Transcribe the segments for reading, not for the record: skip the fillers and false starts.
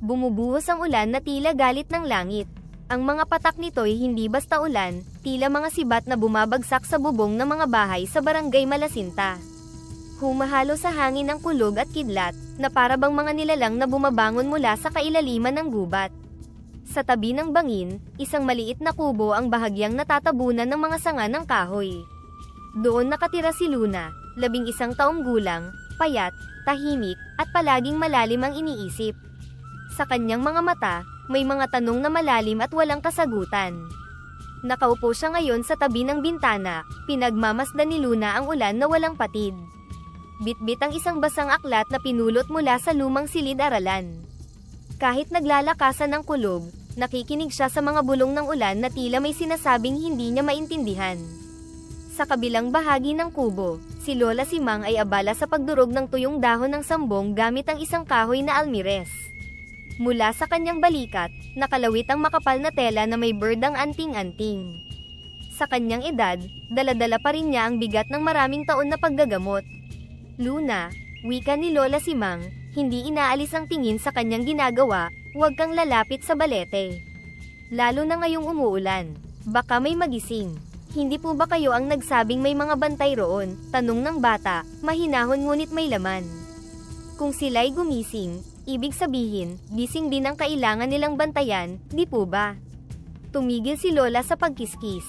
Bumubuhos ang ulan na tila galit ng langit. Ang mga patak nito'y hindi basta ulan, tila mga sibat na bumabagsak sa bubong ng mga bahay sa barangay Malasinta. Humahalo sa hangin ang kulog at kidlat, na para bang mga nilalang na bumabangon mula sa kailaliman ng gubat. Sa tabi ng bangin, isang maliit na kubo ang bahagyang natatabunan ng mga sanga ng kahoy. Doon nakatira si Luna, 11 taong gulang, payat, tahimik, at palaging malalim ang iniisip. Sa kanyang mga mata, may mga tanong na malalim at walang kasagutan. Nakaupo siya ngayon sa tabi ng bintana, pinagmamasdan ni Luna ang ulan na walang patid. Bitbit ang isang basang aklat na pinulot mula sa lumang silid-aralan. Kahit naglalakasan ng kulog, nakikinig siya sa mga bulong ng ulan na tila may sinasabing hindi niya maintindihan. Sa kabilang bahagi ng kubo, si Lola Simang ay abala sa pagdurog ng tuyong dahon ng sambong gamit ang isang kahoy na almires. Mula sa kanyang balikat, nakalawit ang makapal na tela na may berdang anting-anting. Sa kanyang edad, dala-dala pa rin niya ang bigat ng maraming taon na paggagamot. Luna, wika ni Lola Simang, hindi inaalis ang tingin sa kanyang ginagawa, huwag kang lalapit sa balete. Lalo na ngayong umuulan, baka may magising. Hindi po ba kayo ang nagsabing may mga bantay roon? Tanong ng bata, mahinahon ngunit may laman. Kung sila'y gumising, ibig sabihin, gising din ang kailangan nilang bantayan, di po ba? Tumigil si Lola sa pagkiskis.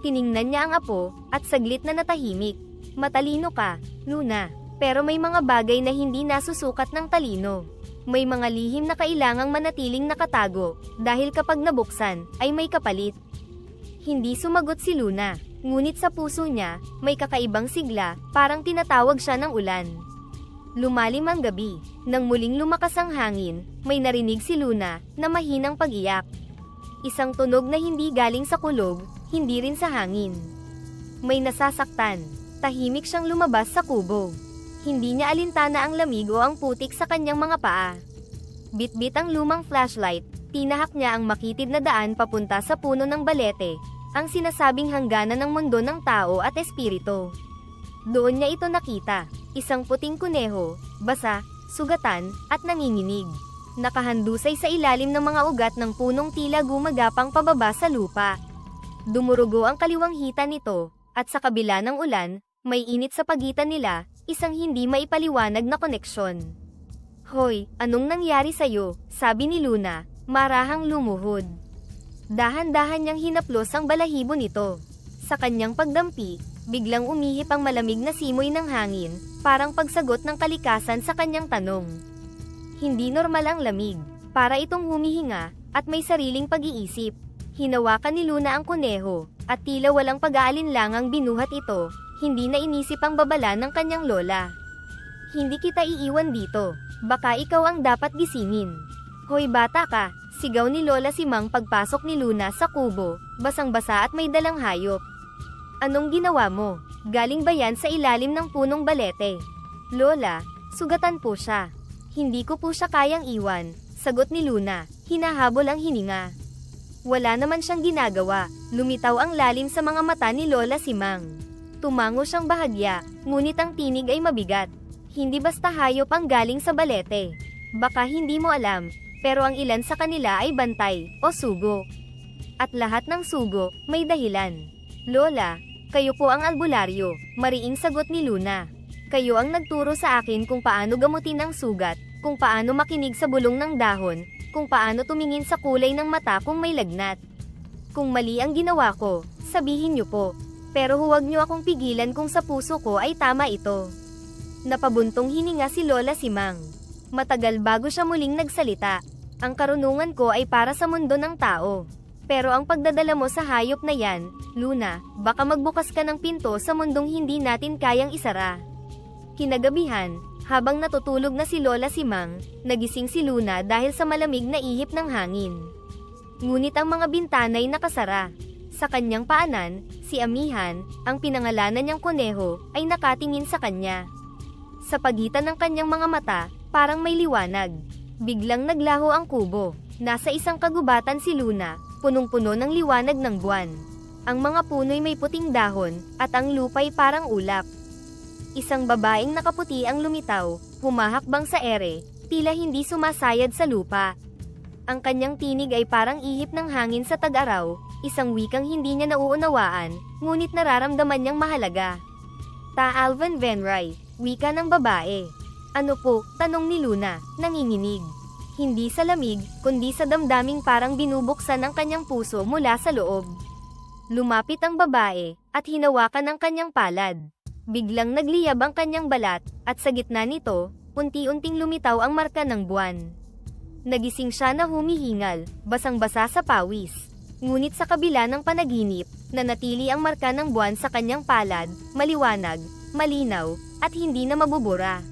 Tiningnan niya ang apo, at saglit na natahimik. Matalino ka, Luna, pero may mga bagay na hindi nasusukat ng talino. May mga lihim na kailangang manatiling nakatago, dahil kapag nabuksan, ay may kapalit. Hindi sumagot si Luna, ngunit sa puso niya, may kakaibang sigla, parang tinatawag siya ng ulan. Lumalim ang gabi, nang muling lumakas ang hangin, may narinig si Luna, na mahinang pag-iyak. Isang tunog na hindi galing sa kulog, hindi rin sa hangin. May nasasaktan, tahimik siyang lumabas sa kubo. Hindi niya alintana ang lamig o ang putik sa kanyang mga paa. Bitbit ang lumang flashlight, tinahak niya ang makitid na daan papunta sa puno ng balete, ang sinasabing hangganan ng mundo ng tao at espiritu. Doon niya ito nakita, isang puting kuneho, basa, sugatan, at nanginginig. Nakahandusay sa ilalim ng mga ugat ng punong tila gumagapang pababa sa lupa. Dumurugo ang kaliwang hita nito, at sa kabila ng ulan, may init sa pagitan nila, isang hindi maipaliwanag na koneksyon. Hoy, anong nangyari sa'yo? Sabi ni Luna, marahang lumuhod. Dahan-dahan niyang hinaplos ang balahibo nito. Sa kanyang pagdampi, biglang umihip ang malamig na simoy ng hangin, parang pagsagot ng kalikasan sa kanyang tanong. Hindi normal ang lamig, para itong humihinga, at may sariling pag-iisip. Hinawakan ni Luna ang kuneho, at tila walang pag-aalinlangang binuhat ito, hindi na inisip ang babala ng kanyang lola. Hindi kita iiwan dito, baka ikaw ang dapat gisingin. Hoy bata ka, sigaw ni Lola Simang pagpasok ni Luna sa kubo, basang-basa at may dalang hayop. Anong ginawa mo? Galing ba yan sa ilalim ng punong balete? Lola, sugatan po siya. Hindi ko po siya kayang iwan, sagot ni Luna, hinahabol ang hininga. Wala naman siyang ginagawa, lumitaw ang lalim sa mga mata ni Lola Simang. Tumango siyang bahagya, ngunit ang tinig ay mabigat. Hindi basta hayop ang galing sa balete. Baka hindi mo alam, pero ang ilan sa kanila ay bantay, o sugo. At lahat ng sugo, may dahilan. Lola, kayo po ang albularyo, mariing sagot ni Luna. Kayo ang nagturo sa akin kung paano gamutin ang sugat, kung paano makinig sa bulong ng dahon, kung paano tumingin sa kulay ng mata kung may lagnat. Kung mali ang ginawa ko, sabihin niyo po. Pero huwag niyo akong pigilan kung sa puso ko ay tama ito. Napabuntong hininga si Lola Simang. Matagal bago siya muling nagsalita. Ang karunungan ko ay para sa mundo ng tao. Pero ang pagdadala mo sa hayop na yan, Luna, baka magbukas ka ng pinto sa mundong hindi natin kayang isara. Kinagabihan, habang natutulog na si Lola Simang, nagising si Luna dahil sa malamig na ihip ng hangin. Ngunit ang mga bintana'y nakasara. Sa kanyang paanan, si Amihan, ang pinangalanan niyang kuneho, ay nakatingin sa kanya. Sa pagitan ng kanyang mga mata, parang may liwanag. Biglang naglaho ang kubo. Nasa isang kagubatan si Luna, punong-puno ng liwanag ng buwan. Ang mga puno'y may puting dahon, at ang lupa'y parang ulap. Isang babaeng nakaputi ang lumitaw, humahakbang sa ere, tila hindi sumasayad sa lupa. Ang kanyang tinig ay parang ihip ng hangin sa tag-araw, isang wikang hindi niya nauunawaan, ngunit nararamdaman niyang mahalaga. Ta Alvan Venray, wika ng babae. Ano po? Tanong ni Luna, nanginginig. Hindi sa lamig, kundi sa damdaming parang binubuksan ang kanyang puso mula sa loob. Lumapit ang babae, at hinawakan ang kanyang palad. Biglang nagliyab ang kanyang balat, at sa gitna nito, unti-unting lumitaw ang marka ng buwan. Nagising siya na humihingal, basang-basa sa pawis. Ngunit sa kabila ng panaginip, nanatili ang marka ng buwan sa kanyang palad, maliwanag, malinaw, at hindi na mabubura.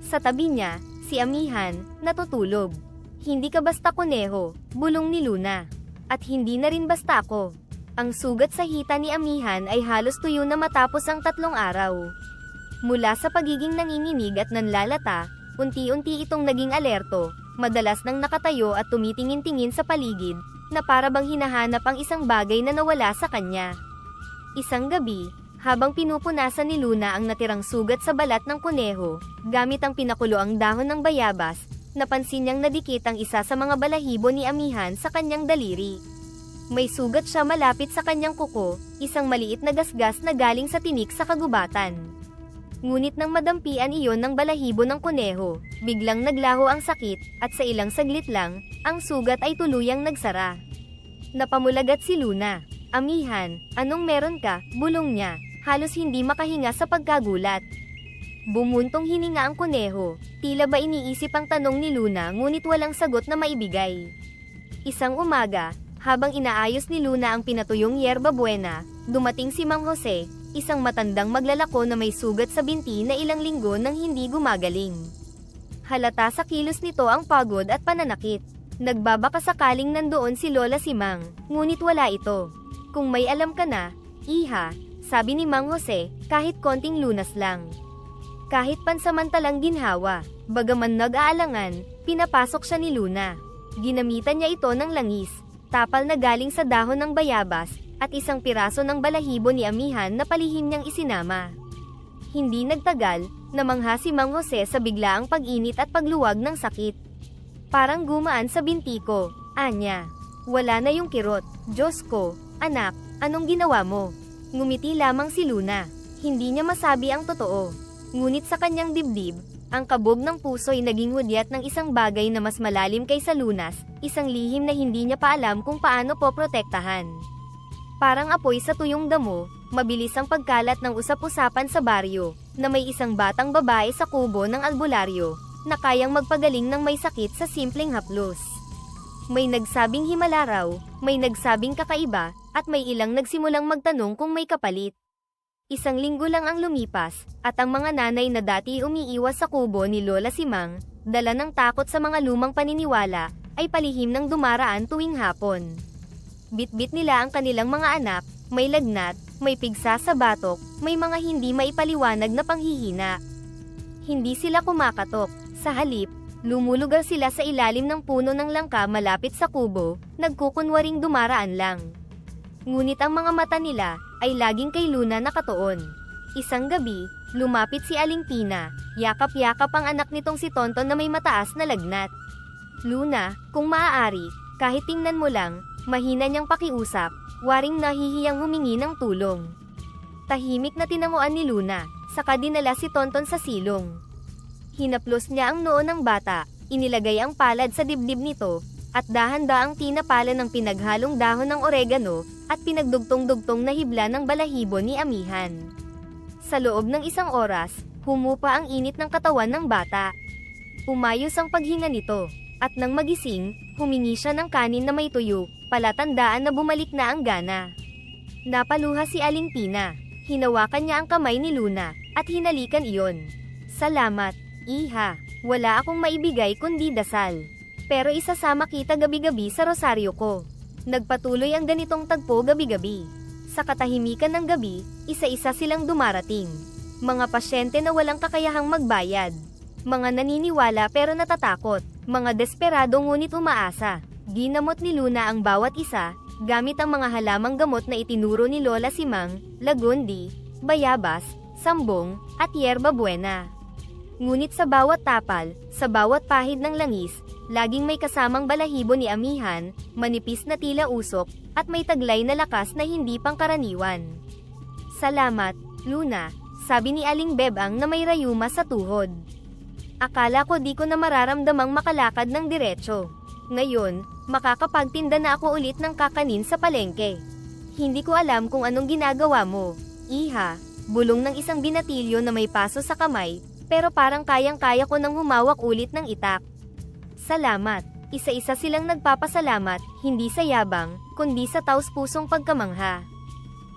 Sa tabi niya, si Amihan, natutulog. Hindi ka basta kuneho, bulong ni Luna. At hindi na rin basta ako. Ang sugat sa hita ni Amihan ay halos tuyo na matapos ang 3 araw. Mula sa pagiging nanginginig at nanlalata, unti-unti itong naging alerto, madalas nang nakatayo at tumitingin-tingin sa paligid, na para bang hinahanap ang isang bagay na nawala sa kanya. Isang gabi, habang pinupunasan ni Luna ang natirang sugat sa balat ng kuneho, gamit ang pinakuloang dahon ng bayabas, napansin niyang nadikit ang isa sa mga balahibo ni Amihan sa kanyang daliri. May sugat siya malapit sa kanyang kuko, isang maliit na gasgas na galing sa tinik sa kagubatan. Ngunit nang madampian iyon ng balahibo ng kuneho, biglang naglaho ang sakit, at sa ilang saglit lang, ang sugat ay tuluyang nagsara. Napamulagat si Luna. Amihan, anong meron ka? Bulong niya, halos hindi makahinga sa pagkagulat. Bumuntong hininga ang kuneho, tila ba iniisip ang tanong ni Luna ngunit walang sagot na maibigay. Isang umaga, habang inaayos ni Luna ang pinatuyong yerba buena, dumating si Mang Jose, isang matandang maglalako na may sugat sa binti na ilang linggo nang hindi gumagaling. Halata sa kilos nito ang pagod at pananakit. Nagbabaka sakaling nandoon si Lola Simang, ngunit wala ito. Kung may alam ka na, iha, sabi ni Mang Jose, kahit konting lunas lang. Kahit pansamantalang ginhawa, bagaman nag-aalangan, pinapasok siya ni Luna. Ginamitan niya ito ng langis, tapal na galing sa dahon ng bayabas, at isang piraso ng balahibo ni Amihan na palihim niyang isinama. Hindi nagtagal, namangha si Mang Jose sa biglaang pag-init at pagluwag ng sakit. Parang gumaan sa binti ko, anya. Wala na yung kirot. Diyos ko, anak, anong ginawa mo? Ngumiti lamang si Luna. Hindi niya masabi ang totoo. Ngunit sa kanyang dibdib, ang kabog ng puso'y naging hudyat ng isang bagay na mas malalim kaysa lunas, isang lihim na hindi niya pa alam kung paano poprotektahan. Parang apoy sa tuyong damo, mabilis ang pagkalat ng usap-usapan sa baryo, na may isang batang babae sa kubo ng albularyo, na kayang magpagaling ng may sakit sa simpleng haplos. May nagsabing himala raw, may nagsabing kakaiba, at may ilang nagsimulang magtanong kung may kapalit. Isang linggo lang ang lumipas, at ang mga nanay na dati umiiwas sa kubo ni Lola Simang, dala ng takot sa mga lumang paniniwala, ay palihim ng dumaraan tuwing hapon. Bitbit nila ang kanilang mga anak, may lagnat, may pigsa sa batok, may mga hindi maipaliwanag na panghihina. Hindi sila kumakatok, sa halip, lumulugar sila sa ilalim ng puno ng langka malapit sa kubo, nagkukunwaring dumaraan lang. Ngunit ang mga mata nila, ay laging kay Luna nakatuon. Isang gabi, lumapit si Aling Tina, yakap-yakap ang anak nitong si Tonton na may mataas na lagnat. Luna, kung maaari, kahit tingnan mo lang, mahina niyang pakiusap, waring nahihiyang humingi ng tulong. Tahimik na tinanguan ni Luna, saka dinala si Tonton sa silong. Hinaplos niya ang noo ng bata, inilagay ang palad sa dibdib nito, at dahan-daang tinapala ng pinaghalong dahon ng oregano, at pinagdugtong-dugtong na hibla ng balahibo ni Amihan. Sa loob ng isang oras, humupa ang init ng katawan ng bata. Umayos ang paghinga nito, at nang magising, humingi siya ng kanin na may tuyo, palatandaan na bumalik na ang gana. Napaluha si Aling Tina, hinawakan niya ang kamay ni Luna, at hinalikan iyon. Salamat, iha, wala akong maibigay kundi dasal. Pero isasama kita gabi-gabi sa rosaryo ko. Nagpatuloy ang ganitong tagpo gabi-gabi. Sa katahimikan ng gabi, isa-isa silang dumarating. Mga pasyente na walang kakayahang magbayad. Mga naniniwala pero natatakot. Mga desperado ngunit umaasa. Ginamot ni Luna ang bawat isa, gamit ang mga halamang gamot na itinuro ni Lola Simang, lagundi, bayabas, sambong, at yerba buena. Ngunit sa bawat tapal, sa bawat pahid ng langis, Laging may kasamang balahibo ni amihan, manipis na tila usok, at may taglay na lakas na hindi pangkaraniwan. Salamat, Luna, sabi ni Aling Bebang na may rayuma sa tuhod. Akala ko di ko na mararamdamang makalakad ng diretso. Ngayon, makakapagtinda na ako ulit ng kakanin sa palengke. Hindi ko alam kung anong ginagawa mo, Iha, bulong ng isang binatilyo na may paso sa kamay, pero parang kayang-kaya ko nang humawak ulit ng itak. Salamat. Isa-isa silang nagpapasalamat, hindi sa yabang, kundi sa taos-pusong pagkamangha.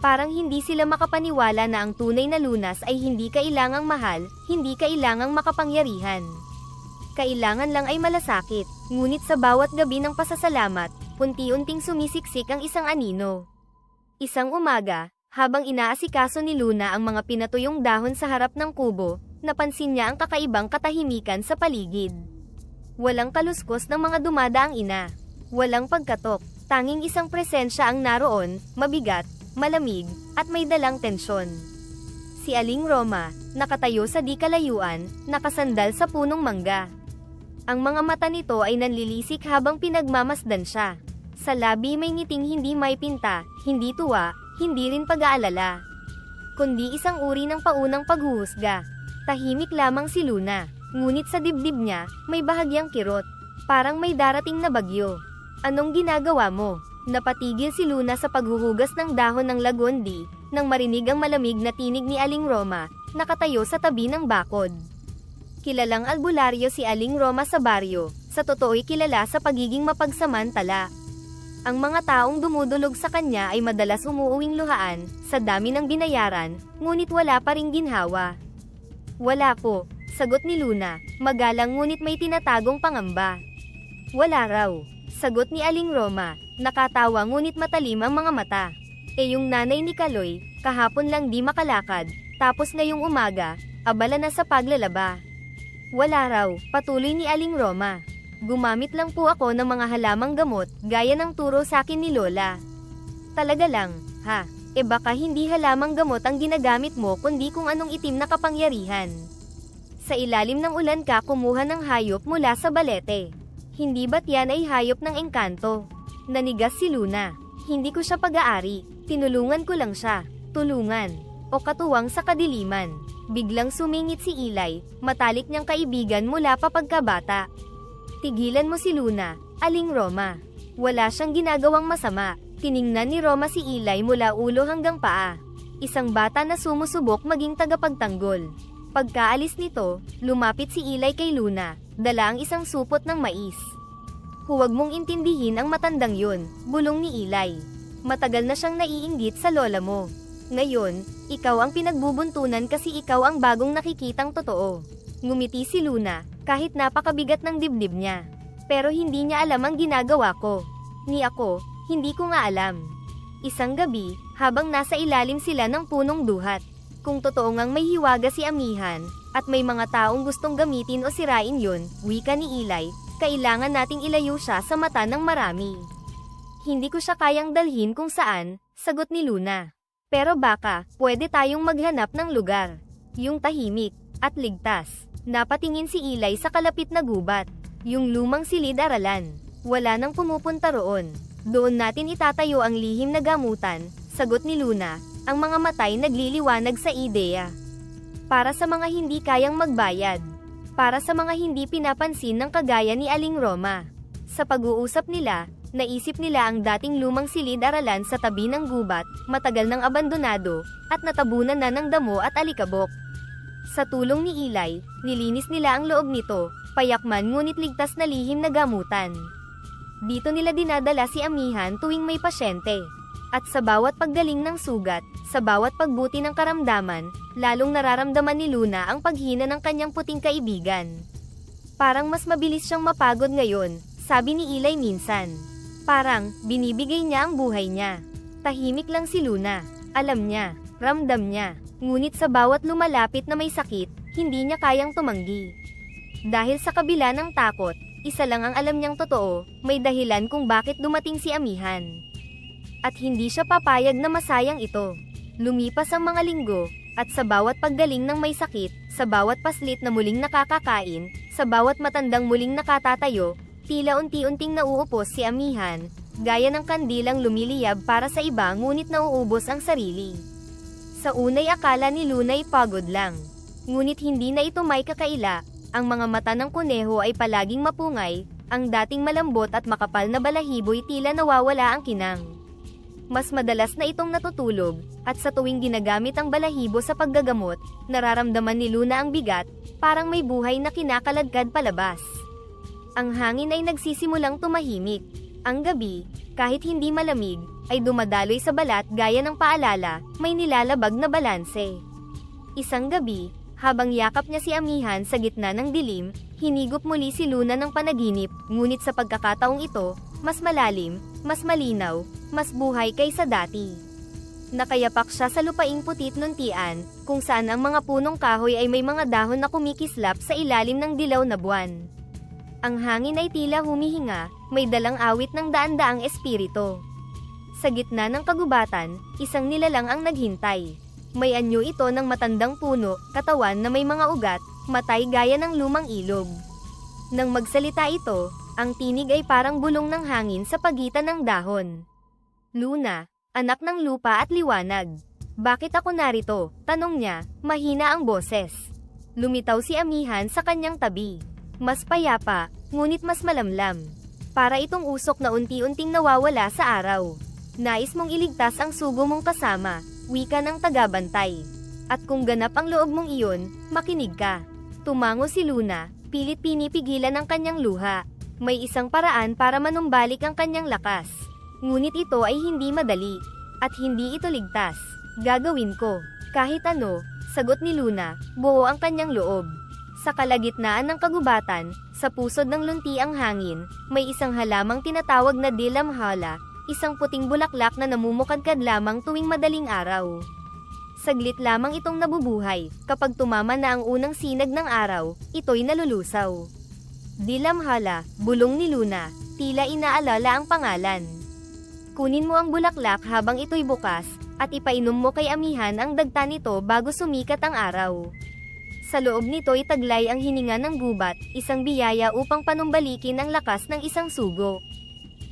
Parang hindi sila makapaniwala na ang tunay na lunas ay hindi kailangang mahal, hindi kailangang makapangyarihan. Kailangan lang ay malasakit, ngunit sa bawat gabi ng pasasalamat, unti-unting sumisiksik ang isang anino. Isang umaga, habang inaasikaso ni Luna ang mga pinatuyong dahon sa harap ng kubo, napansin niya ang kakaibang katahimikan sa paligid. Walang kaluskos ng mga dumadaang ina. Walang pagkatok, tanging isang presensya ang naroon, mabigat, malamig, at may dalang tensyon. Si Aling Roma, nakatayo sa di kalayuan, nakasandal sa punong mangga. Ang mga mata nito ay nanlilisik habang pinagmamasdan siya. Sa labi may ngiting hindi may pinta, hindi tuwa, hindi rin pag-aalala, kundi isang uri ng paunang paghuhusga. Tahimik lamang si Luna. Ngunit sa dibdib niya, may bahagyang kirot. Parang may darating na bagyo. Anong ginagawa mo? Napatigil si Luna sa paghuhugas ng dahon ng lagondi, nang marinig ang malamig na tinig ni Aling Roma, nakatayo sa tabi ng bakod. Kilalang albularyo si Aling Roma sa baryo, sa totoo'y kilala sa pagiging mapagsamantala. Ang mga taong dumudulog sa kanya ay madalas umuuwing luhaan, sa dami ng binayaran, ngunit wala pa ring ginhawa. Wala po. Sagot ni Luna, magalang ngunit may tinatagong pangamba. Wala raw. Sagot ni Aling Roma, nakatawa ngunit matalim ang mga mata. Yung nanay ni Kaloy, kahapon lang di makalakad, tapos ngayong umaga, abala na sa paglalaba. Wala raw, patuloy ni Aling Roma. Gumamit lang po ako ng mga halamang gamot, gaya ng turo sa akin ni Lola. Talaga lang, ha? Baka hindi halamang gamot ang ginagamit mo kundi kung anong itim na kapangyarihan. Sa ilalim ng ulan ka kumuha ng hayop mula sa balete. Hindi ba't yan ay hayop ng engkanto? Nanigas si Luna. Hindi ko siya pag-aari, tinulungan ko lang siya. Tulungan. O katuwang sa kadiliman. Biglang sumingit si Ilay, matalik niyang kaibigan mula pa pagkabata. Tigilan mo si Luna, Aling Roma. Wala siyang ginagawang masama. Tiningnan ni Roma si Ilay mula ulo hanggang paa. Isang bata na sumusubok maging tagapagtanggol. Pagkaalis nito, lumapit si Ilay kay Luna, dala ang isang supot ng mais. Huwag mong intindihin ang matandang yun, bulong ni Ilay. Matagal na siyang naiinggit sa lola mo. Ngayon, ikaw ang pinagbubuntunan kasi ikaw ang bagong nakikitang totoo. Ngumiti si Luna, kahit napakabigat ng dibdib niya. Pero hindi niya alam ang ginagawa ko. Ni ako, hindi ko nga alam. Isang gabi, habang nasa ilalim sila ng punong duhat. Kung totoo ngang may hiwaga si amihan, at may mga taong gustong gamitin o sirain yun, wika ni Ilay, kailangan nating ilayo siya sa mata ng marami. Hindi ko siya kayang dalhin kung saan, sagot ni Luna. Pero baka, pwede tayong maghanap ng lugar. Yung tahimik, at ligtas. Napatingin si Ilay sa kalapit na gubat. Yung lumang silid-aralan. Wala nang pumupunta roon. Doon natin itatayo ang lihim na gamutan, sagot ni Luna. Ang mga matay nagliliwanag sa ideya. Para sa mga hindi kayang magbayad. Para sa mga hindi pinapansin ng kagaya ni Aling Roma. Sa pag-uusap nila, naisip nila ang dating lumang silid-aralan sa tabi ng gubat, matagal nang abandonado, at natabunan na ng damo at alikabok. Sa tulong ni Ilay, nilinis nila ang loob nito, payakman ngunit ligtas na lihim na gamutan. Dito nila dinadala si amihan tuwing may pasyente. At sa bawat paggaling ng sugat, sa bawat pagbuti ng karamdaman, lalong nararamdaman ni Luna ang paghina ng kanyang puting kaibigan. Parang mas mabilis siyang mapagod ngayon, sabi ni Ilay minsan. Parang, binibigay niya ang buhay niya. Tahimik lang si Luna. Alam niya, ramdam niya. Ngunit sa bawat lumalapit na may sakit, hindi niya kayang tumanggi. Dahil sa kabila ng takot, isa lang ang alam niyang totoo, may dahilan kung bakit dumating si amihan. At hindi siya papayag na masayang ito. Lumipas ang mga linggo, at sa bawat paggaling ng may sakit, sa bawat paslit na muling nakakakain, sa bawat matandang muling nakatatayo, Tila unti-unting nauupos si Amihan, gaya ng kandilang lumiliyab para sa iba ngunit nauubos ang sarili. Sa unay akala ni Luna'y pagod lang. Ngunit hindi na ito may kakaila, ang mga mata ng kuneho ay palaging mapungay, ang dating malambot at makapal na balahibo'y tila nawawala ang kinang. Mas madalas na itong natutulog, at sa tuwing ginagamit ang balahibo sa paggagamot, nararamdaman ni Luna ang bigat, parang may buhay na kinakaladkad palabas. Ang hangin ay nagsisimulang tumahimik. Ang gabi, kahit hindi malamig, ay dumadaloy sa balat gaya ng paalala, may nilalabag na balanse. Isang gabi, habang yakap niya si Amihan sa gitna ng dilim, hinigop muli si Luna ng panaginip, ngunit sa pagkakataong ito, mas malalim, mas malinaw, mas buhay kaysa dati. Nakayapak siya sa lupaing putit nuntian, kung saan ang mga punong kahoy ay may mga dahon na kumikislap sa ilalim ng dilaw na buwan. Ang hangin ay tila humihinga, may dalang awit ng daan-daang espiritu. Sa gitna ng kagubatan, isang nilalang ang naghintay. May anyo ito ng matandang puno, katawan na may mga ugat, matay gaya ng lumang ilog. Nang magsalita ito, ang tinig ay parang bulong ng hangin sa pagitan ng dahon. Luna, anak ng lupa at liwanag. Bakit ako narito? Tanong niya, mahina ang boses. Lumitaw si Amihan sa kanyang tabi. Mas payapa, ngunit mas malamlam. Para itong usok na unti-unting nawawala sa araw. Nais mong iligtas ang sugo mong kasama, wika ng tagabantay. At kung ganap ang loob mong iyon, makinig ka. Tumango si Luna, pilit pinipigilan ang kanyang luha. May isang paraan para manumbalik ang kanyang lakas. Ngunit ito ay hindi madali. At hindi ito ligtas. Gagawin ko. Kahit ano, sagot ni Luna, buo ang kanyang loob. Sa kalagitnaan ng kagubatan, sa pusod ng lunti ang hangin, may isang halamang tinatawag na dilamhala, isang puting bulaklak na namumukadkad lamang tuwing madaling araw. Saglit lamang itong nabubuhay, kapag tumama na ang unang sinag ng araw, ito'y nalulusaw. Dilamhala, bulong ni Luna, tila inaalala ang pangalan. Kunin mo ang bulaklak habang ito'y bukas, at ipainom mo kay Amihan ang dagta nito bago sumikat ang araw. Sa loob nito'y taglay ang hininga ng gubat, isang biyaya upang panumbalikin ang lakas ng isang sugo.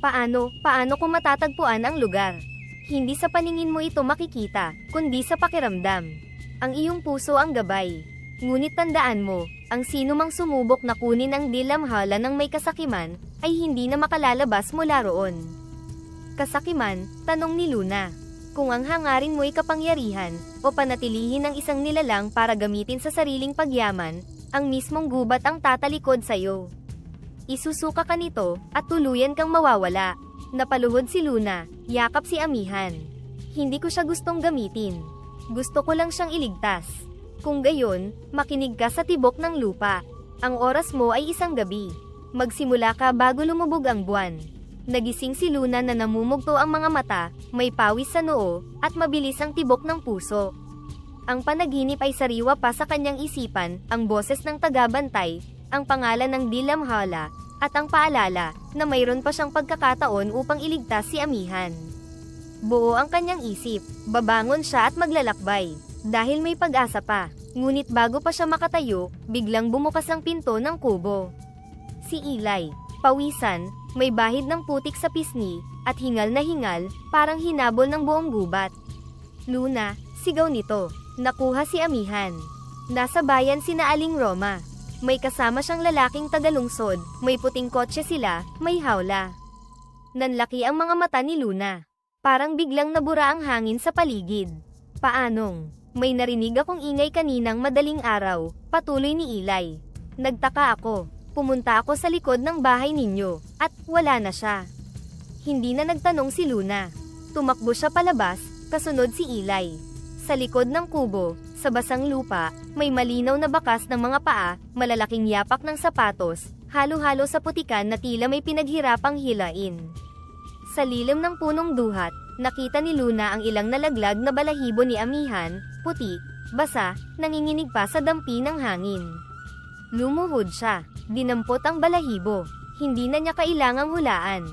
Paano ko matatagpuan ang lugar? Hindi sa paningin mo ito makikita, kundi sa pakiramdam. Ang iyong puso ang gabay. Ngunit tandaan mo, ang sino mang sumubok na kunin ang dilamhala ng may kasakiman, ay hindi na makalalabas mula roon. Kasakiman, tanong ni Luna. Kung ang hangarin mo'y kapangyarihan, o panatilihin ng isang nilalang para gamitin sa sariling pagyaman, ang mismong gubat ang tatalikod sa'yo. Isusuka ka nito, at tuluyan kang mawawala. Napaluhod si Luna, yakap si Amihan. Hindi ko siya gustong gamitin. Gusto ko lang siyang iligtas. Kung gayon, makinig ka sa tibok ng lupa. Ang oras mo ay isang gabi. Magsimula ka bago lumubog ang buwan. Nagising si Luna na namumugto ang mga mata, may pawis sa noo, at mabilis ang tibok ng puso. Ang panaginip ay sariwa pa sa kanyang isipan, ang boses ng tagabantay, ang pangalan ng dilamhala, at ang paalala, na mayroon pa siyang pagkakataon upang iligtas si Amihan. Buo ang kanyang isip, babangon siya at maglalakbay, dahil may pag-asa pa. Ngunit bago pa siya makatayo, biglang bumukas ang pinto ng kubo. Si Eli, pawisan, may bahid ng putik sa pisngi, at hingal na hingal, parang hinabol ng buong gubat. Luna, sigaw nito. Nakuha si Amihan. Nasa bayan sina Aling Roma. May kasama siyang lalaking tagalungsod, may puting kotse sila, may hawla. Nanlaki ang mga mata ni Luna. Parang biglang nabura ang hangin sa paligid. Paanong? May narinig akong ingay kaninang madaling araw, patuloy ni Eli. Nagtaka ako. Pumunta ako sa likod ng bahay ninyo, at wala na siya. Hindi na nagtanong si Luna. Tumakbo siya palabas, kasunod si Eli. Sa likod ng kubo, sa basang lupa, may malinaw na bakas ng mga paa, malalaking yapak ng sapatos, halo-halo sa putikan na tila may pinaghirapang hilain. Sa lilim ng punong duhat, nakita ni Luna ang ilang nalaglag na balahibo ni Amihan, puti, basa, nanginginig pa sa dampi ng hangin. Lumuhod siya. Dinampot ang balahibo. Hindi na niya kailangang hulaan.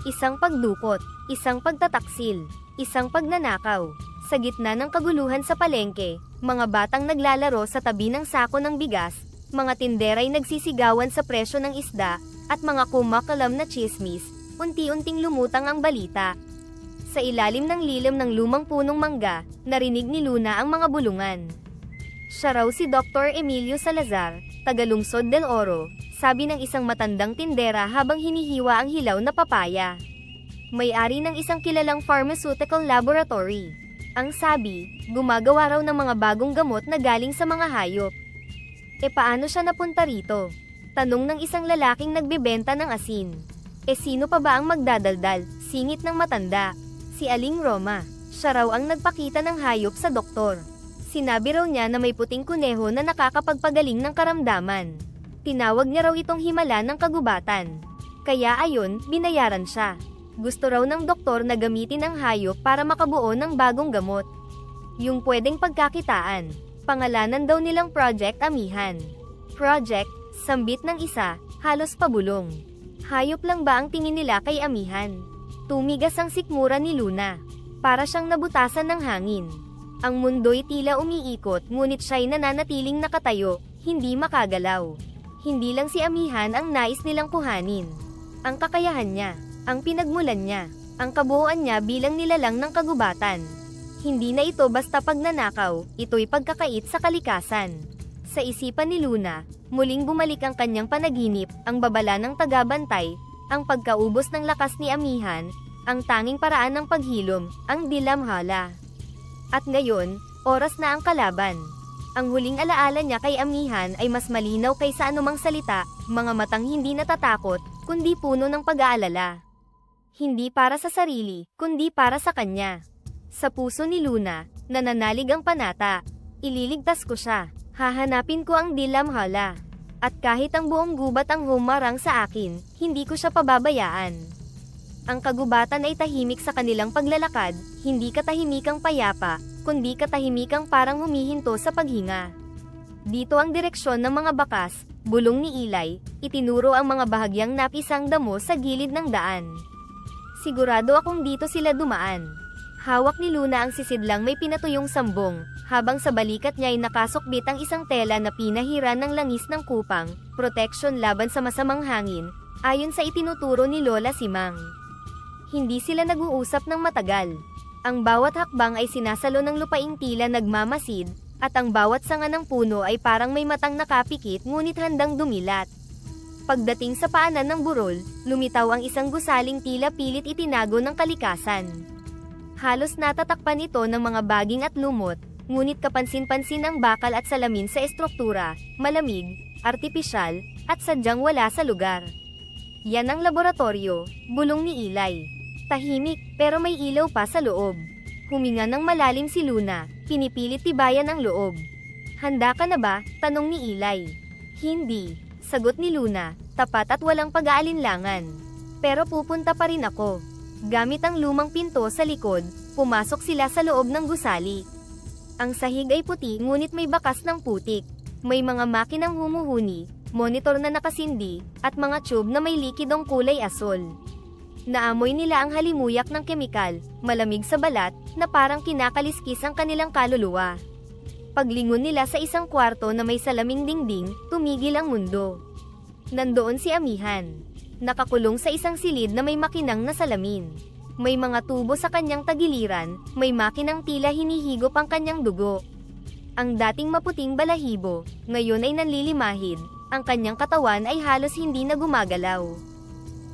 Isang pagdukot, isang pagtataksil, isang pagnanakaw. Sa gitna ng kaguluhan sa palengke, mga batang naglalaro sa tabi ng sako ng bigas, mga tinderay nagsisigawan sa presyo ng isda, at mga kumakalam na tsismis, unti-unting lumutang ang balita. Sa ilalim ng lilim ng lumang punong mangga, narinig ni Luna ang mga bulungan. Siya raw si Dr. Emilio Salazar, taga-lungsod del Oro, sabi ng isang matandang tindera habang hinihiwa ang hilaw na papaya. May-ari ng isang kilalang pharmaceutical laboratory. Ang sabi, gumagawa raw ng mga bagong gamot na galing sa mga hayop. E paano siya napunta rito? Tanong ng isang lalaking nagbebenta ng asin. E sino pa ba ang magdadaldal? Singit ng matanda. Si Aling Roma. Siya raw ang nagpakita ng hayop sa doktor. Sinabi raw niya na may puting kuneho na nakakapagpagaling ng karamdaman. Tinawag niya raw itong himala ng kagubatan. Kaya ayon, binayaran siya. Gusto raw ng doktor na gamitin ang hayop para makabuo ng bagong gamot. Yung pwedeng pagkakitaan. Pangalanan daw nilang Project Amihan. Project, sambit ng isa, halos pabulong. Hayop lang ba ang tingin nila kay Amihan? Tumigas ang sikmura ni Luna. Para siyang nabutasan ng hangin. Ang mundo'y tila umiikot ngunit siya'y nananatiling nakatayo, hindi makagalaw. Hindi lang si Amihan ang nais nilang kuhanin. Ang kakayahan niya, ang pinagmulan niya, ang kabuuan niya bilang nilalang ng kagubatan. Hindi na ito basta pagnanakaw, ito'y pagkakait sa kalikasan. Sa isipan ni Luna, muling bumalik ang kanyang panaginip, ang babala ng tagabantay, ang pagkaubos ng lakas ni Amihan, ang tanging paraan ng paghilom, ang dilamhala. At ngayon, oras na ang kalaban. Ang huling alaala niya kay Amihan ay mas malinaw kaysa anumang salita, mga matang hindi natatakot, kundi puno ng pag-aalala. Hindi para sa sarili, kundi para sa kanya. Sa puso ni Luna, nananalig ang panata. Ililigtas ko siya. Hahanapin ko ang dilamhala. At kahit ang buong gubat ang humarang sa akin, hindi ko siya pababayaan. Ang kagubatan ay tahimik sa kanilang paglalakad, hindi katahimikang payapa, kundi katahimikang parang humihinto sa paghinga. Dito ang direksyon ng mga bakas, bulong ni Ilay, itinuro ang mga bahagyang napisang damo sa gilid ng daan. Sigurado akong dito sila dumaan. Hawak ni Luna ang sisidlang may pinatuyong sambong, habang sa balikat niya ay nakasukbit ang isang tela na pinahiran ng langis ng kupang, protection laban sa masamang hangin, ayon sa itinuturo ni Lola Simang. Hindi sila nag-uusap ng matagal. Ang bawat hakbang ay sinasalo ng lupaing tila nagmamasid, at ang bawat sanga ng puno ay parang may matang nakapikit ngunit handang dumilat. Pagdating sa paanan ng burol, lumitaw ang isang gusaling tila pilit itinago ng kalikasan. Halos natatakpan ito ng mga baging at lumot, ngunit kapansin-pansin ang bakal at salamin sa estruktura, malamig, artipisyal, at sadyang wala sa lugar. Yan ang laboratorio, bulong ni Ilay. Tahimik, pero may ilaw pa sa loob. Huminga ng malalim si Luna, pinipilit tibayan ang loob. Handa ka na ba? Tanong ni Ilay. Hindi, sagot ni Luna, tapat at walang pag-aalinlangan. Pero pupunta pa rin ako. Gamit ang lumang pinto sa likod, pumasok sila sa loob ng gusali. Ang sahig ay puti ngunit may bakas ng putik. May mga makinang humuhuni, monitor na nakasindi, at mga tube na may likidong kulay asol. Naamoy nila ang halimuyak ng kemikal, malamig sa balat, na parang kinakaliskis ang kanilang kaluluwa. Paglingon nila sa isang kwarto na may salaming dingding, tumigil ang mundo. Nandoon si Amihan. Nakakulong sa isang silid na may makinang na salamin. May mga tubo sa kanyang tagiliran, may makinang tila hinihigop ang kanyang dugo. Ang dating maputing balahibo, ngayon ay nanlilimahid, ang kanyang katawan ay halos hindi na gumagalaw.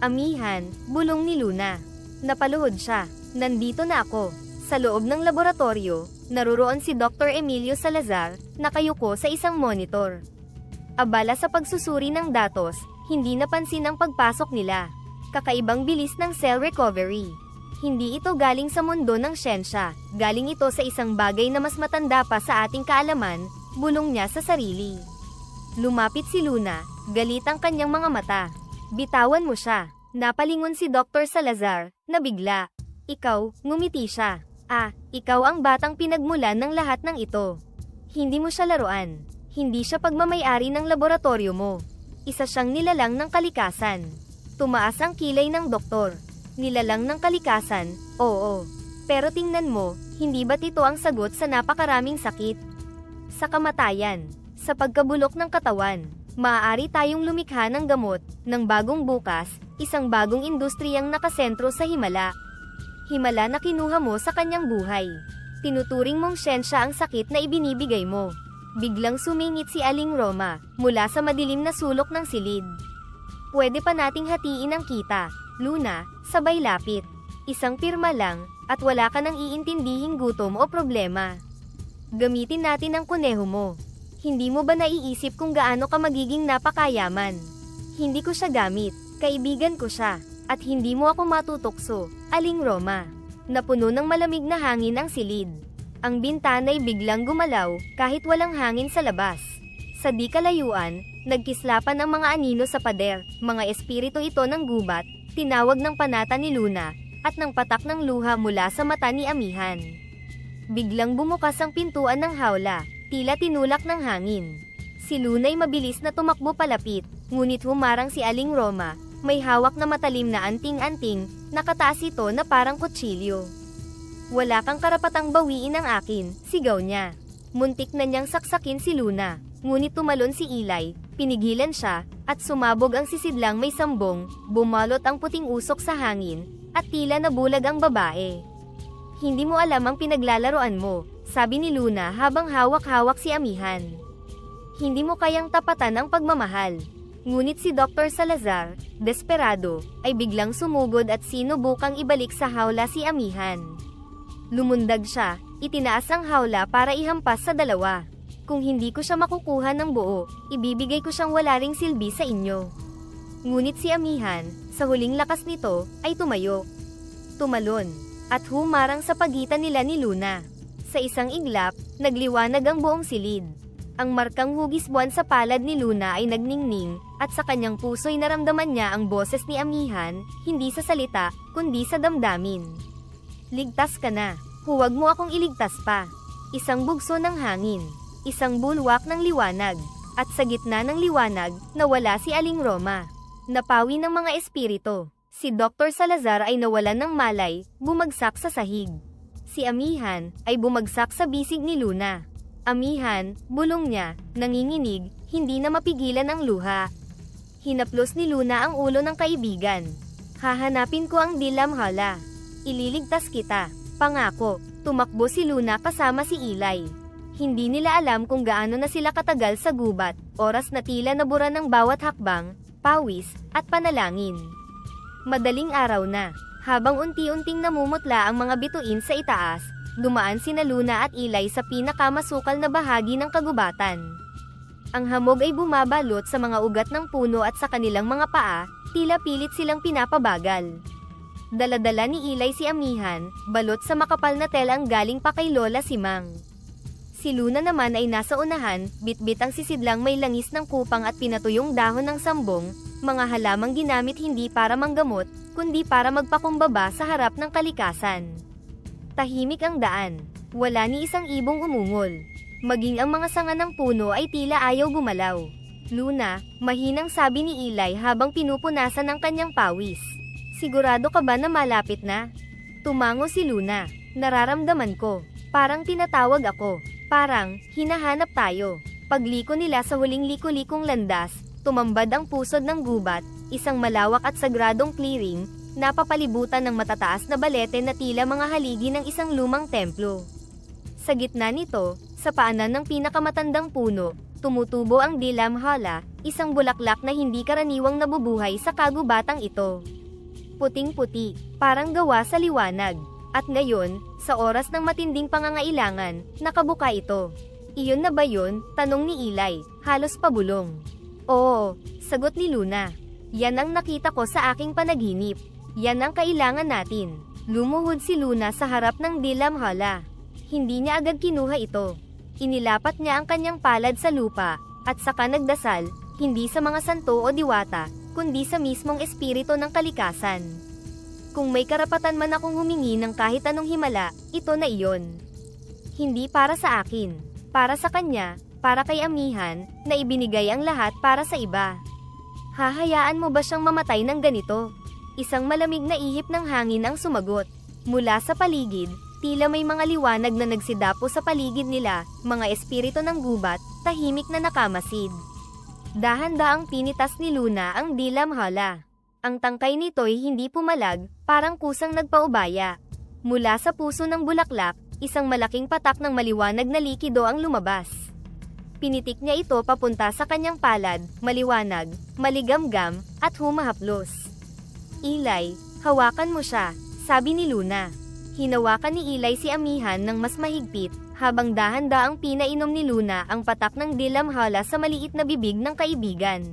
Amihan, bulong ni Luna. Napaluhod siya. Nandito na ako. Sa loob ng laboratorio, naruroon si Dr. Emilio Salazar, nakayuko sa isang monitor. Abala sa pagsusuri ng datos, hindi napansin ang pagpasok nila. Kakaibang bilis ng cell recovery. Hindi ito galing sa mundo ng siyensya, galing ito sa isang bagay na mas matanda pa sa ating kaalaman, bulong niya sa sarili. Lumapit si Luna, galit ang kanyang mga mata. Bitawan mo siya. Napalingon si Dr. Salazar, nabigla. Ikaw, ngumiti siya. Ikaw ang batang pinagmulan ng lahat ng ito. Hindi mo siya laruan. Hindi siya pagmamayari ng laboratorio mo. Isa siyang nilalang ng kalikasan. Tumaas ang kilay ng doktor. Nilalang ng kalikasan, oo. Pero tingnan mo, hindi ba't ito ang sagot sa napakaraming sakit? Sa kamatayan, sa pagkabulok ng katawan, Maaari tayong lumikha ng gamot, ng bagong bukas, isang bagong industriyang nakasentro sa himala. Himala na kinuha mo sa kanyang buhay. Tinuturing mong siyensya ang sakit na ibinibigay mo. Biglang sumingit si Aling Roma, mula sa madilim na sulok ng silid. Pwede pa nating hatiin ang kita, Luna, sabay lapit. Isang pirma lang, at wala ka nang iintindihing gutom o problema. Gamitin natin ang kuneho mo. Hindi mo ba naiisip kung gaano ka magiging napakayaman? Hindi ko siya gamit, kaibigan ko siya, at hindi mo ako matutokso, Aling Roma. Napuno ng malamig na hangin ang silid. Ang bintana'y biglang gumalaw, kahit walang hangin sa labas. Sa di kalayuan, nagkislapan ang mga anino sa pader, mga espiritu ito ng gubat, tinawag ng panata ni Luna, at ng patak ng luha mula sa mata ni Amihan. Biglang bumukas ang pintuan ng hawla, tila tinulak ng hangin. Si Luna'y mabilis na tumakbo palapit, ngunit humarang si Aling Roma, may hawak na matalim na anting-anting, nakataas ito na parang kutsilyo. Wala kang karapatang bawiin ang akin, sigaw niya. Muntik na niyang saksakin si Luna, ngunit tumalon si Eli, pinigilan siya, at sumabog ang sisidlang may sambong, bumalot ang puting usok sa hangin, at tila nabulag ang babae. Hindi mo alam ang pinaglalaroan mo, sabi ni Luna habang hawak-hawak si Amihan. Hindi mo kayang tapatan ang pagmamahal. Ngunit si Dr. Salazar, desperado, ay biglang sumugod at sinubukang ibalik sa hawla si Amihan. Lumundag siya, itinaas ang hawla para ihampas sa dalawa. Kung hindi ko siya makukuha ng buo, ibibigay ko siyang wala ring silbi sa inyo. Ngunit si Amihan, sa huling lakas nito, ay tumayo. Tumalon, at humarang sa pagitan nila ni Luna. Sa isang iglap, nagliwanag ang buong silid. Ang markang hugis buwan sa palad ni Luna ay nagningning, at sa kanyang puso'y naramdaman niya ang boses ni Amihan, hindi sa salita, kundi sa damdamin. Ligtas ka na, huwag mo akong iligtas pa. Isang bugso ng hangin, isang bulwak ng liwanag, at sa gitna ng liwanag, nawala si Aling Roma. Napawi ng mga espiritu. Si Dr. Salazar ay nawalan ng malay, bumagsak sa sahig. Si Amihan ay bumagsak sa bisig ni Luna. Amihan, bulong niya, nanginginig, hindi na mapigilan ang luha. Hinaplos ni Luna ang ulo ng kaibigan. Hahanapin ko ang Dilamhala. Ililigtas kita, pangako. Tumakbo si Luna kasama si Eli. Hindi nila alam kung gaano na sila katagal sa gubat, oras na tila nabura ng bawat hakbang, pawis, at panalangin. Madaling araw na, habang unti-unting namumutla ang mga bituin sa itaas, dumaan sina Luna at Eli sa pinakamasukal na bahagi ng kagubatan. Ang hamog ay bumabalot sa mga ugat ng puno at sa kanilang mga paa, tila pilit silang pinapabagal. Dala-dala ni Eli si Amihan, balot sa makapal na telang galing pa kay Lola Simang. Si Luna naman ay nasa unahan, bitbit ang sisidlang may langis ng kupang at pinatuyong dahon ng sambong, mga halamang ginamit hindi para manggamot, kundi para magpakumbaba sa harap ng kalikasan. Tahimik ang daan, wala ni isang ibong umungol. Maging ang mga sanga ng puno ay tila ayaw gumalaw. Luna, mahinang sabi ni Eli habang pinupunasan ang kanyang pawis. Sigurado ka ba na malapit na? Tumango si Luna. Nararamdaman ko. Parang tinatawag ako. Parang, hinahanap tayo. Pagliko nila sa huling liko-likong landas, tumambad ang pusod ng gubat, isang malawak at sagradong clearing, napapalibutan ng matataas na balete na tila mga haligi ng isang lumang templo. Sa gitna nito, sa paanan ng pinakamatandang puno, tumutubo ang Dilamhala, isang bulaklak na hindi karaniwang nabubuhay sa kagubatang ito. Puting-puti, parang gawa sa liwanag. At ngayon, sa oras ng matinding pangangailangan, nakabuka ito. Iyon na ba yun? Tanong ni Eli, halos pabulong. Oo, sagot ni Luna. Yan ang nakita ko sa aking panaginip. Yan ang kailangan natin. Lumuhod si Luna sa harap ng Dilamhala. Hindi niya agad kinuha ito. Inilapat niya ang kanyang palad sa lupa, at saka nagdasal, hindi sa mga santo o diwata, kundi sa mismong espiritu ng kalikasan. Kung may karapatan man akong humingi ng kahit anong himala, ito na iyon. Hindi para sa akin, para sa kanya, para kay Amihan, na ibinigay ang lahat para sa iba. Hahayaan mo ba siyang mamatay ng ganito? Isang malamig na ihip ng hangin ang sumagot. Mula sa paligid, tila may mga liwanag na nagsidapo sa paligid nila, mga espiritu ng gubat, tahimik na nakamasid. Dahan-daang pinitas ni Luna ang dilamhala. Ang tangkay nito'y hindi pumalag, parang kusang nagpaubaya. Mula sa puso ng bulaklak, isang malaking patak ng maliwanag na likido ang lumabas. Pinitik niya ito papunta sa kanyang palad, maliwanag, maligamgam, at humahaplos. Ilay, hawakan mo siya, sabi ni Luna. Hinawakan ni Ilay si Amihan ng mas mahigpit, habang dahan-daang pinainom ni Luna ang patak ng dilamhala sa maliit na bibig ng kaibigan.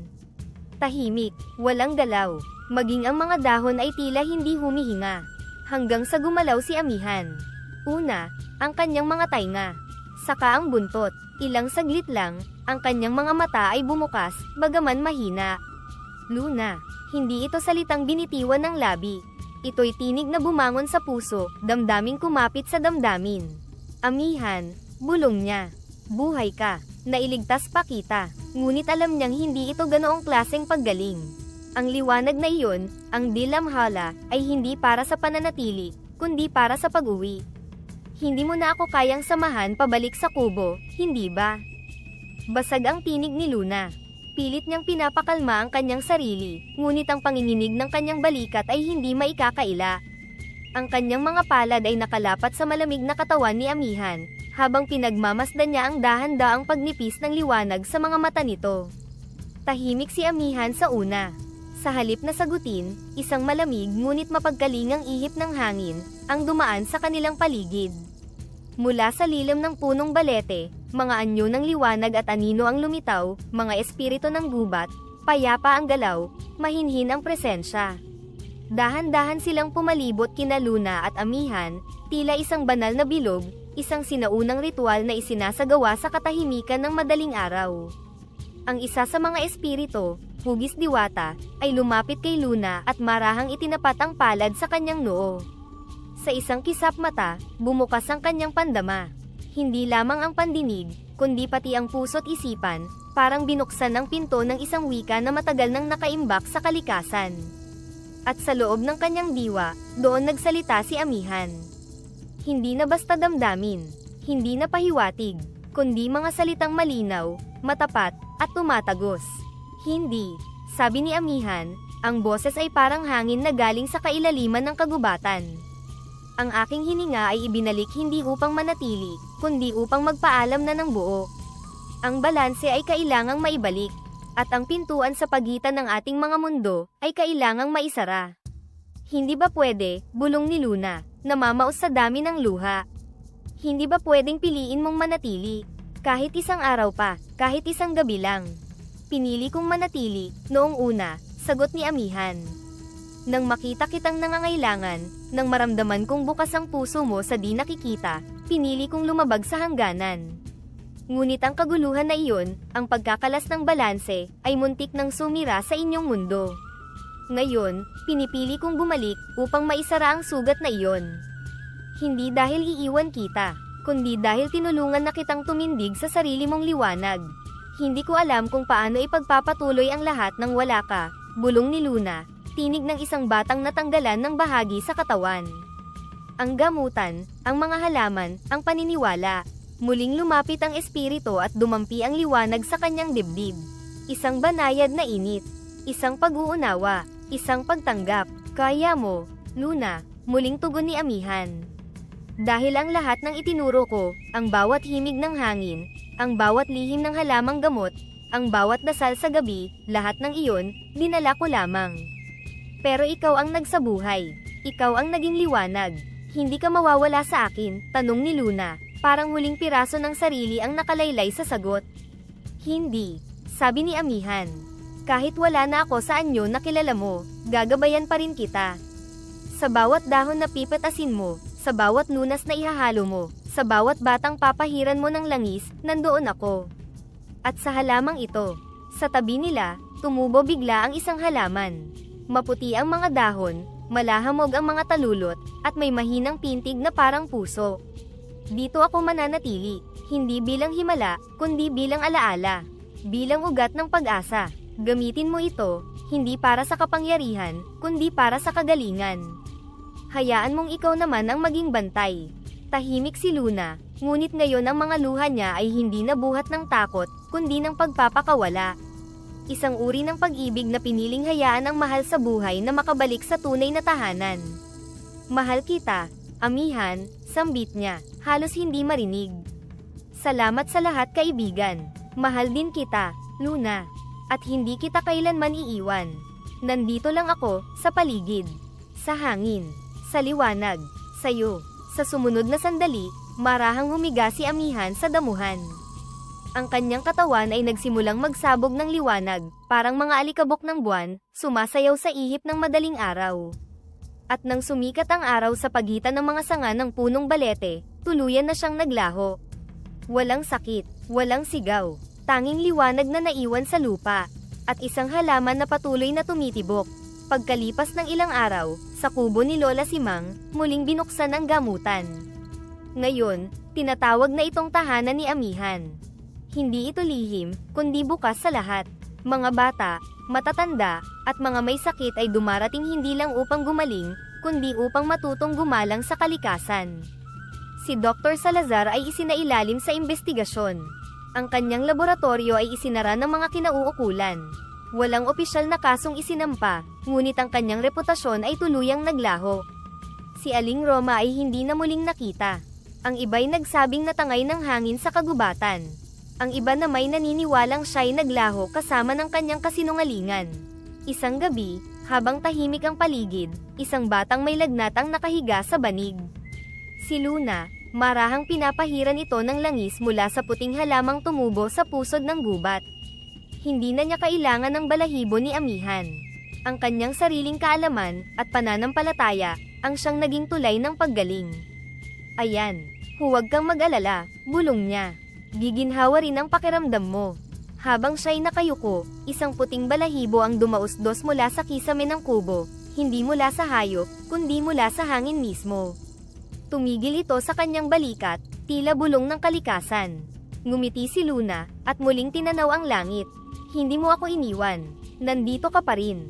Tahimik, walang galaw, maging ang mga dahon ay tila hindi humihinga. Hanggang sa gumalaw si Amihan. Una, ang kanyang mga tainga. Saka ang buntot. Ilang saglit lang, ang kanyang mga mata ay bumukas, bagaman mahina. Luna, hindi ito salitang binitiwan ng labi. Ito'y tinig na bumangon sa puso, damdaming kumapit sa damdamin. Amihan, bulong niya. Buhay ka, nailigtas pa kita. Ngunit alam niyang hindi ito ganoong klaseng paggaling. Ang liwanag na iyon, ang dilamhala, ay hindi para sa pananatili, kundi para sa pag-uwi. Hindi mo na ako kayang samahan pabalik sa kubo, hindi ba? Basag ang tinig ni Luna. Pilit niyang pinapakalma ang kanyang sarili, ngunit ang panginginig ng kanyang balikat ay hindi maikakaila. Ang kanyang mga palad ay nakalapat sa malamig na katawan ni Amihan, habang pinagmamasdan niya ang dahan-daang pagnipis ng liwanag sa mga mata nito. Tahimik si Amihan sa una. Sa halip na sagutin, isang malamig ngunit mapagkalingang ihip ng hangin, ang dumaan sa kanilang paligid. Mula sa lilim ng punong balete, mga anyo ng liwanag at anino ang lumitaw, mga espiritu ng gubat, payapa ang galaw, mahinhin ang presensya. Dahan-dahan silang pumalibot kina Luna at Amihan, tila isang banal na bilog, isang sinaunang ritual na isinasagawa sa katahimikan ng madaling araw. Ang isa sa mga espiritu, Hugis Diwata, ay lumapit kay Luna at marahang itinapat ang palad sa kanyang noo. Sa isang kisap mata, bumukas ang kanyang pandama. Hindi lamang ang pandinig, kundi pati ang puso't isipan, parang binuksan ng pinto ng isang wika na matagal nang nakaimbak sa kalikasan. At sa loob ng kanyang diwa, doon nagsalita si Amihan. Hindi na basta damdamin, hindi na pahiwatig, kundi mga salitang malinaw, matapat, at tumatagos. Hindi, sabi ni Amihan, ang boses ay parang hangin na galing sa kailaliman ng kagubatan. Ang aking hininga ay ibinalik hindi upang manatili, kundi upang magpaalam na ng buo. Ang balanse ay kailangang maibalik, at ang pintuan sa pagitan ng ating mga mundo ay kailangang maisara. Hindi ba pwede, bulong ni Luna, namamaos sa dami ng luha? Hindi ba pwedeng piliin mong manatili? Kahit isang araw pa, kahit isang gabi lang. Pinili kong manatili, noong una, sagot ni Amihan. Nang makita kitang nangangailangan, nang maramdaman kong bukas ang puso mo sa di nakikita, pinili kong lumabag sa hangganan. Ngunit ang kaguluhan na iyon, ang pagkakalas ng balanse, ay muntik nang sumira sa inyong mundo. Ngayon, pinipili kong bumalik upang maisara ang sugat na iyon. Hindi dahil iiwan kita, kundi dahil tinulungan na kitang tumindig sa sarili mong liwanag. Hindi ko alam kung paano ipagpapatuloy ang lahat ng wala ka, bulong ni Luna, tinig ng isang batang natanggalan ng bahagi sa katawan. Ang gamutan, ang mga halaman, ang paniniwala. Muling lumapit ang espiritu at dumampi ang liwanag sa kanyang dibdib. Isang banayad na init, isang pag-uunawa, isang pagtanggap. Kaya mo, Luna, muling tugon ni Amihan. Dahil ang lahat ng itinuro ko, ang bawat himig ng hangin, ang bawat lihim ng halamang gamot, ang bawat dasal sa gabi, lahat ng iyon, dinala ko lamang. Pero ikaw ang nagsabuhay, ikaw ang naging liwanag. Hindi ka mawawala sa akin, tanong ni Luna, parang huling piraso ng sarili ang nakalaylay sa sagot. Hindi, sabi ni Amihan. Kahit wala na ako sa anyo na kilala mo, gagabayan pa rin kita. Sa bawat dahon na pipitasin mo, sa bawat lunas na ihahalo mo, sa bawat batang papahiran mo ng langis, nandoon ako. At sa halamang ito, sa tabi nila, tumubo bigla ang isang halaman. Maputi ang mga dahon, malahamog ang mga talulot, at may mahinang pintig na parang puso. Dito ako mananatili, hindi bilang himala, kundi bilang alaala. Bilang ugat ng pag-asa. Gamitin mo ito, hindi para sa kapangyarihan, kundi para sa kagalingan. Hayaan mong ikaw naman ang maging bantay. Tahimik si Luna, ngunit ngayon ang mga luha niya ay hindi na buhat ng takot, kundi ng pagpapakawala. Isang uri ng pag-ibig na piniling hayaan ang mahal sa buhay na makabalik sa tunay na tahanan. Mahal kita, amihan, sambit niya, halos hindi marinig. Salamat sa lahat kaibigan. Mahal din kita, Luna. At hindi kita kailanman iiwan. Nandito lang ako, sa paligid. Sa hangin. Sa liwanag. Sa'yo. Sa sumunod na sandali, marahang humiga si amihan sa damuhan. Ang kanyang katawan ay nagsimulang magsabog ng liwanag, parang mga alikabok ng buwan, sumasayaw sa ihip ng madaling araw. At nang sumikat ang araw sa pagitan ng mga sanga ng punong balete, tuluyan na siyang naglaho. Walang sakit, walang sigaw. Tanging liwanag na naiwan sa lupa, at isang halaman na patuloy na tumitibok. Pagkalipas ng ilang araw, sa kubo ni Lola Simang, muling binuksan ang gamutan. Ngayon, tinatawag na itong tahanan ni amihan. Hindi ito lihim, kundi bukas sa lahat. Mga bata, matatanda, at mga may sakit ay dumarating hindi lang upang gumaling, kundi upang matutong gumalang sa kalikasan. Si Dr. Salazar ay isinailalim sa investigasyon. Ang kanyang laboratorio ay isinara ng mga kinauukulan. Walang opisyal na kasong isinampa, ngunit ang kanyang reputasyon ay tuluyang naglaho. Si Aling Roma ay hindi na muling nakita. Ang iba'y nagsabing natangay ng hangin sa kagubatan. Ang iba na may naniniwalang siya'y naglaho kasama ng kanyang kasinungalingan. Isang gabi, habang tahimik ang paligid, isang batang may lagnat ang nakahiga sa banig. Si Luna, marahang pinapahiran ito ng langis mula sa puting halamang tumubo sa pusod ng gubat. Hindi na niya kailangan ng balahibo ni amihan. Ang kanyang sariling kaalaman at pananampalataya ang siyang naging tulay ng paggaling. Ayan, huwag kang mag-alala, bulong niya. Giginhawa rin ang pakiramdam mo. Habang siya'y nakayuko, isang puting balahibo ang dumausdos mula sa kisame ng kubo, hindi mula sa hayop, kundi mula sa hangin mismo. Tumigil ito sa kanyang balikat, tila bulong ng kalikasan. Ngumiti si Luna, at muling tinanaw ang langit. Hindi mo ako iniwan. Nandito ka pa rin.